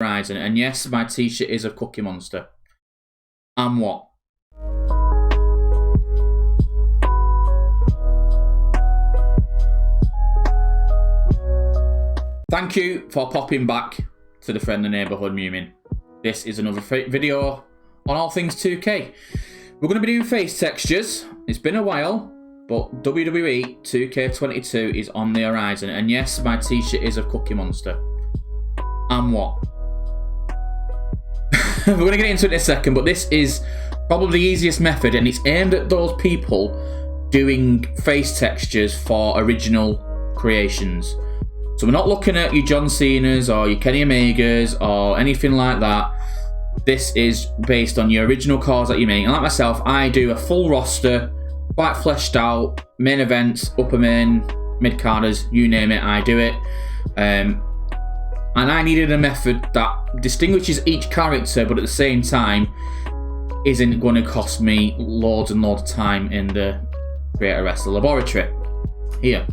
Horizon, and yes, my t-shirt is of Cookie Monster. And what? Thank you for popping back to the Friendly Neighbourhood Mewmin. This is another video on all things 2K. We're going to be doing face textures. It's been a while, but WWE2K22 is on the horizon, and yes, my t-shirt is of Cookie Monster. And what? We're going to get into it in a second, but this is probably the easiest method, and it's aimed at those people doing face textures for original creations. So we're not looking at your John Cena's or your Kenny Omegas or anything like that. This is based on your original cards that you make. And like myself, I do a full roster, quite fleshed out, main events, upper main, mid-carders, you name it, I do it. And I needed a method that distinguishes each character, but at the same time isn't going to cost me loads and loads of time in the Create a Wrestler laboratory. Here.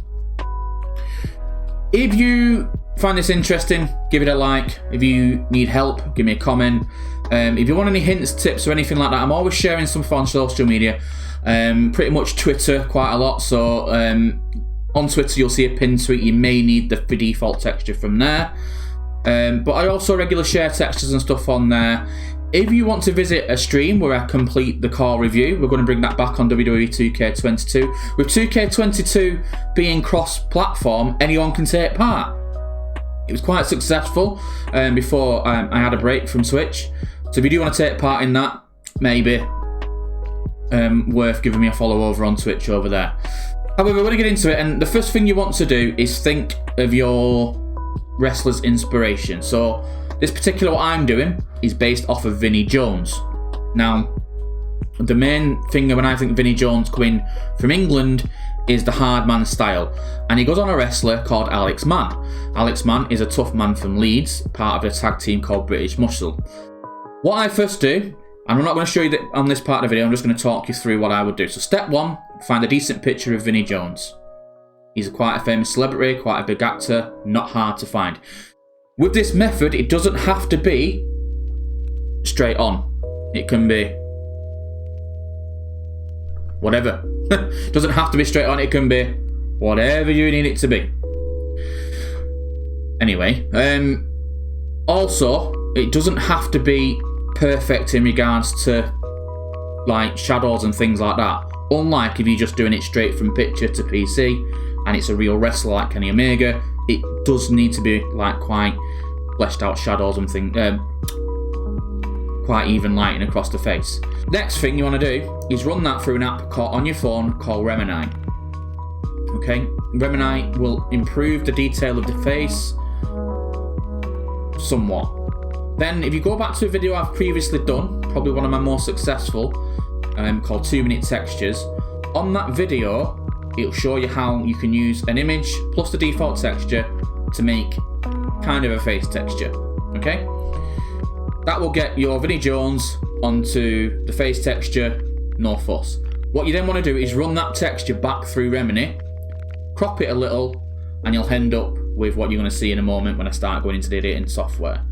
If you find this interesting, give it a like. If you need help, give me a comment. If you want any hints, tips, or anything like that, I'm always sharing some on social media. Pretty much Twitter quite a lot. So on Twitter, you'll see a pin tweet. You may need the default texture from there. But I also regularly share textures and stuff on there. If you want to visit a stream where I complete the core review, we're going to bring that back on WWE2K22. With 2K22 being cross-platform, anyone can take part. It was quite successful before I had a break from Twitch. So if you do want to take part in that, maybe worth giving me a follow over on Twitch over there. However, we're going to get into it, and the first thing you want to do is think of your wrestler's inspiration. So this particular what I'm doing is based off of Vinnie Jones. Now, the main thing when I think Vinnie Jones coming from England is the hard man style, and he goes on a wrestler called Alex Mann. Alex Mann is a tough man from Leeds, part of a tag team called British Muscle. What I first do, and I'm not going to show you that on this part of the video, I'm just going to talk you through what I would do. So step one, find a decent picture of Vinnie Jones. He's quite a famous celebrity, quite a big actor, not hard to find. With this method, it doesn't have to be straight on. It can be whatever. It doesn't have to be straight on, it can be whatever you need it to be. Anyway, also, it doesn't have to be perfect in regards to like shadows and things like that. Unlike if you're just doing it straight from picture to PC, and it's a real wrestler like Kenny Omega, it does need to be like quite fleshed out shadows and things, quite even lighting across the face. Next thing you want to do is run that through an app on your phone called Remini. Okay, Remini will improve the detail of the face somewhat. Then if you go back to a video I've previously done, probably one of my more successful, called 2-minute textures, on that video it'll show you how you can use an image plus the default texture to make kind of a face texture. Okay, that will get your Vinnie Jones onto the face texture, no fuss. What you then want to do is run that texture back through Remini, crop it a little, and you'll end up with what you're going to see in a moment when I start going into the editing software.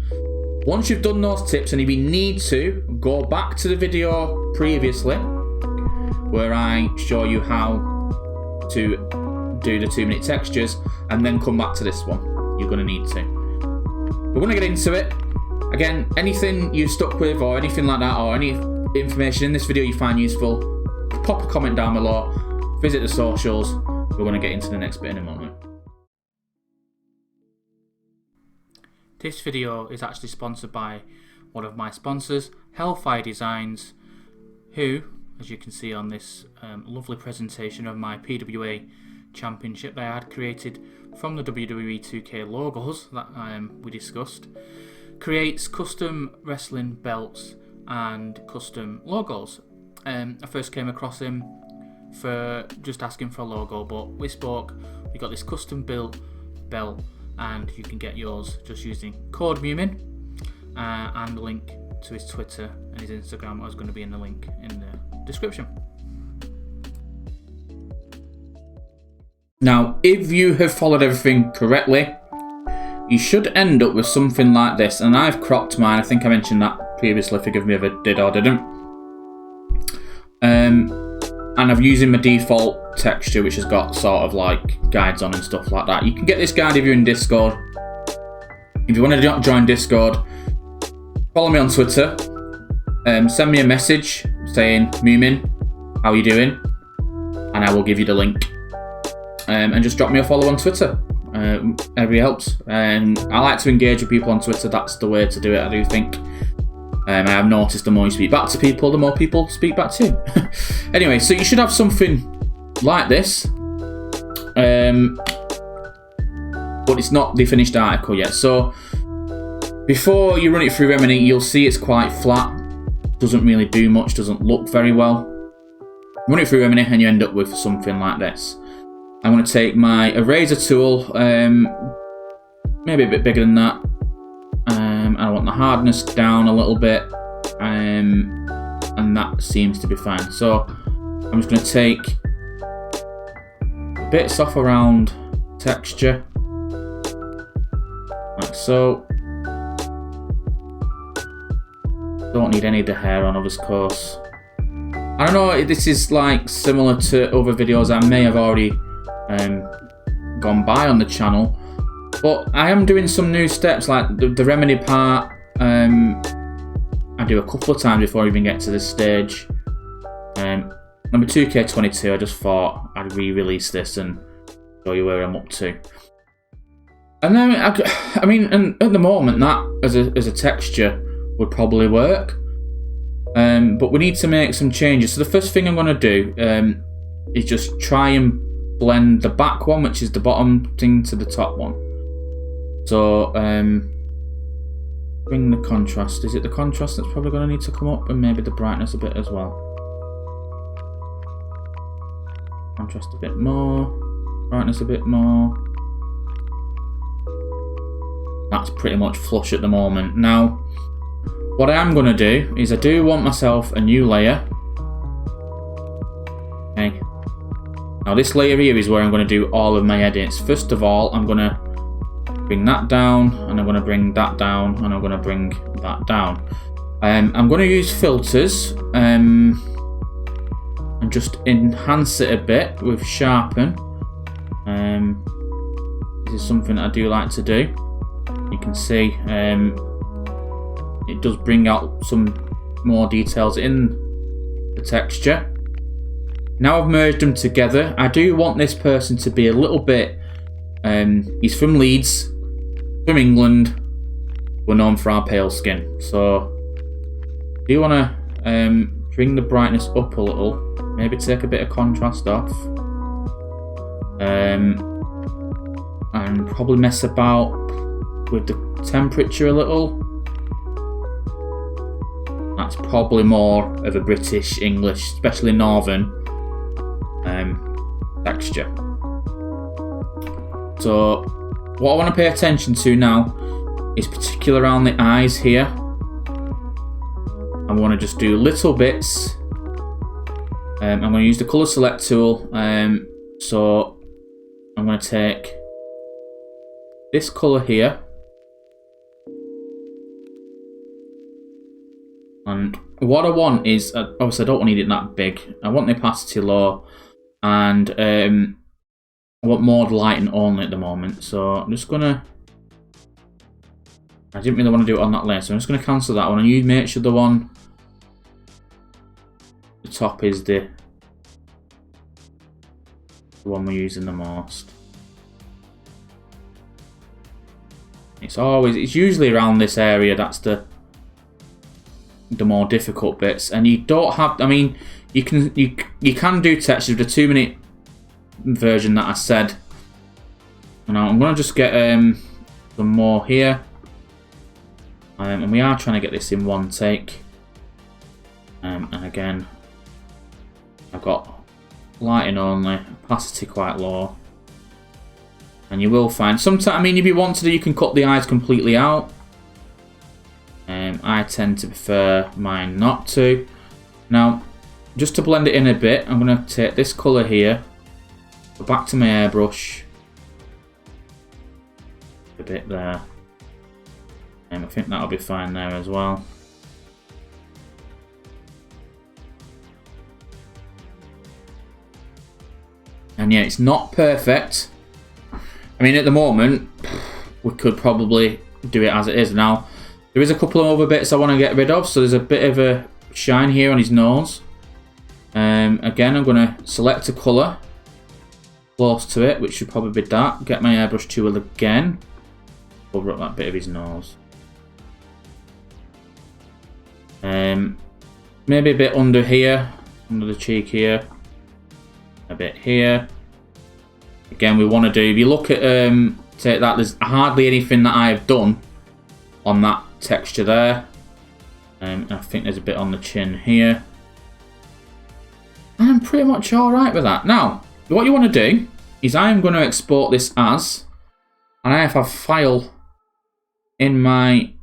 Once you've done those tips, and if you need to, go back to the video previously where I show you how to do the 2-minute textures, and then come back to this one. You're going to need to. We're going to get into it. Again, anything you're stuck with or anything like that, or any information in this video you find useful, pop a comment down below, visit the socials. We're going to get into the next bit in a moment. This video is actually sponsored by one of my sponsors, Hellfire Designs, who, as you can see on this lovely presentation of my PWA Championship that I had created from the WWE2K logos that we discussed, creates custom wrestling belts and custom logos. I first came across him for just asking for a logo, but we spoke, we got this custom built belt, and you can get yours just using code Mewmin, and the link to his Twitter and his Instagram is going to be in the link in the description. Now, if you have followed everything correctly, you should end up with something like this. And I've cropped mine. I think I mentioned that previously. Forgive me if I did or didn't. And I'm using my default texture, which has got sort of like guides on and stuff like that. You can get this guide if you're in Discord. If you want to join Discord, follow me on Twitter. Send me a message saying, Moomin, how you doing? And I will give you the link. And just drop me a follow on Twitter. Every helps. And I like to engage with people on Twitter. That's the way to do it, I do think. I have noticed the more you speak back to people, the more people speak back to you. Anyway, so you should have something like this. But it's not the finished article yet. So before you run it through Remini, you'll see it's quite flat. Doesn't really do much, doesn't look very well. Run it through Remini and you end up with something like this. I'm going to take my eraser tool, maybe a bit bigger than that. I want the hardness down a little bit, and that seems to be fine. So I'm just going to take bits off around texture, like so. Don't need any of the hair on, of course. I don't know, this is like similar to other videos I may have already gone by on the channel, but I am doing some new steps, like the Remini part. I do a couple of times before I even get to this stage. Number 2K22, I just thought I'd re-release this and show you where I'm up to. And then I mean, and at the moment that as a texture would probably work, but we need to make some changes. So the first thing I'm going to do is just try and blend the back one, which is the bottom thing, to the top one. So bring the contrast. Is it the contrast that's probably going to need to come up, and maybe the brightness a bit as well? Contrast a bit more, brightness a bit more. That's pretty much flush at the moment. Now what I am going to do is I do want myself a new layer. Okay. Now this layer here is where I'm going to do all of my edits. First of all, I'm going to bring that down, and I'm going to bring that down, and I'm going to bring that down. I'm going to use filters and just enhance it a bit with sharpen. This is something I do like to do. You can see it does bring out some more details in the texture. Now I've merged them together, I do want this person to be a little bit, he's from Leeds, from England, we're known for our pale skin, so I do want to bring the brightness up a little, maybe take a bit of contrast off, and probably mess about with the temperature a little. That's probably more of a British, English, especially Northern texture. So what I want to pay attention to now is particularly around the eyes here. I want to just do little bits. I'm going to use the colour select tool. So I'm going to take this colour here, and what I want is, obviously I don't need it that big, I want the opacity low, and I want more lighting only at the moment, so I'm just gonna, I didn't really want to do it on that layer, so I'm just going to cancel that one, and you make sure the one the top is the one we're using the most. It's usually around this area that's the more difficult bits, and you don't have, I mean, you can do textures with the 2-minute version that I said. And I'm going to just get some more here, and we are trying to get this in one take, and again I've got lighting only, opacity quite low. And you will find sometimes, I mean, if you want to, you can cut the eyes completely out. I tend to prefer mine not to. Now, just to blend it in a bit, I'm going to take this colour here, go back to my airbrush, a bit there. I think that'll be fine there as well. And yeah, it's not perfect. I mean, at the moment, we could probably do it as it is now. There is a couple of other bits I want to get rid of, so there's a bit of a shine here on his nose. Again, I'm going to select a colour close to it, which should probably be that. Get my airbrush tool again. Cover up that bit of his nose. Maybe a bit under here, under the cheek here. A bit here. Again, we want to do, if you look at take that, there's hardly anything that I've done on that texture there. I think there's a bit on the chin here. And I'm pretty much alright with that. Now, what you want to do is I'm going to export this as, and I have a file in my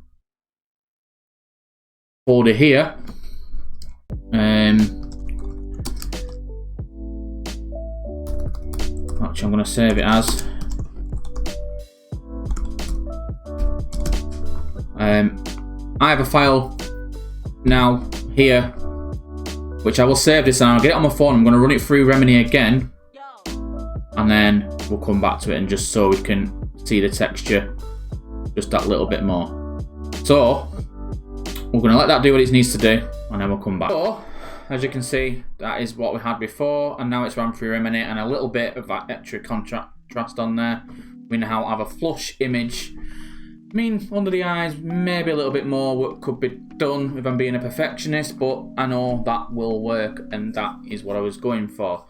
folder here. Actually, I'm going to save it as. I have a file now here, which I will save this and I'll get it on my phone. I'm going to run it through Remini again, and then we'll come back to it, and just so we can see the texture just that little bit more. So we're going to let that do what it needs to do, and then we'll come back. So, as you can see, that is what we had before, and now it's run through Remini, and a little bit of that extra contrast on there. We now have a flush image. I mean, under the eyes, maybe a little bit more work could be done if I'm being a perfectionist, but I know that will work, and that is what I was going for.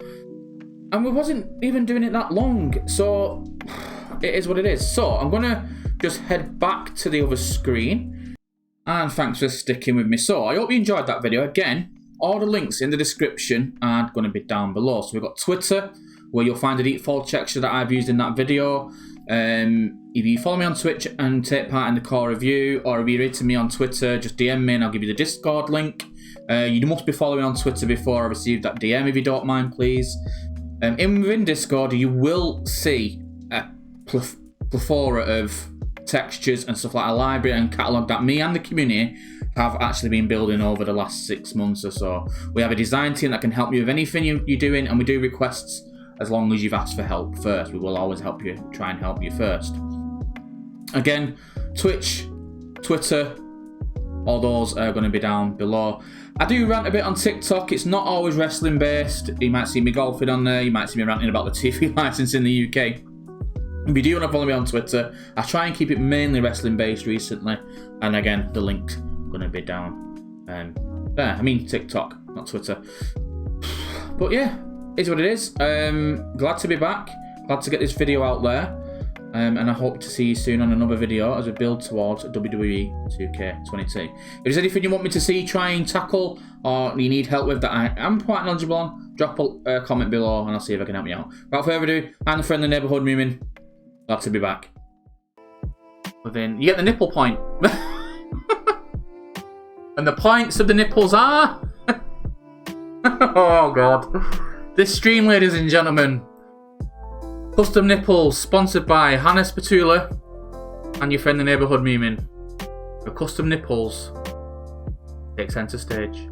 And we wasn't even doing it that long, so it is what it is. So I'm going to just head back to the other screen, and thanks for sticking with me. So I hope you enjoyed that video. Again, all the links in the description are going to be down below. So we've got Twitter, where you'll find the default texture that I've used in that video. If you follow me on Twitch and take part in the core review, or if you're to me on Twitter, just DM me and I'll give you the Discord link. You must be following me on Twitter before I received that DM, if you don't mind, please. Within Discord, you will see a plethora of textures and stuff like a library and catalogue that me and the community have actually been building over the last 6 months or so. We have a design team that can help you with anything you're doing, and we do requests as long as you've asked for help first. We will always help you, try and help you first. Again, Twitch, Twitter, all those are going to be down below. I do rant a bit on TikTok. It's not always wrestling based. You might see me golfing on there. You might see me ranting about the TV license in the UK. If you do want to follow me on Twitter, I try and keep it mainly wrestling based recently. And again, the link's going to be down there. I mean TikTok, not Twitter. But yeah, it's what it is. Glad to be back. Glad to get this video out there. And I hope to see you soon on another video as we build towards WWE2K22. If there's anything you want me to see, try and tackle, or you need help with that I am quite knowledgeable on, drop a comment below and I'll see if I can help you out. Without further ado, I'm the friendly neighbourhood Moomin. Glad to be back. You get the nipple point. And the points of the nipples are... Oh god. This stream, ladies and gentlemen, custom nipples, sponsored by Hannah Spatula and your friend the neighbourhood Moomin. The custom nipples take centre stage.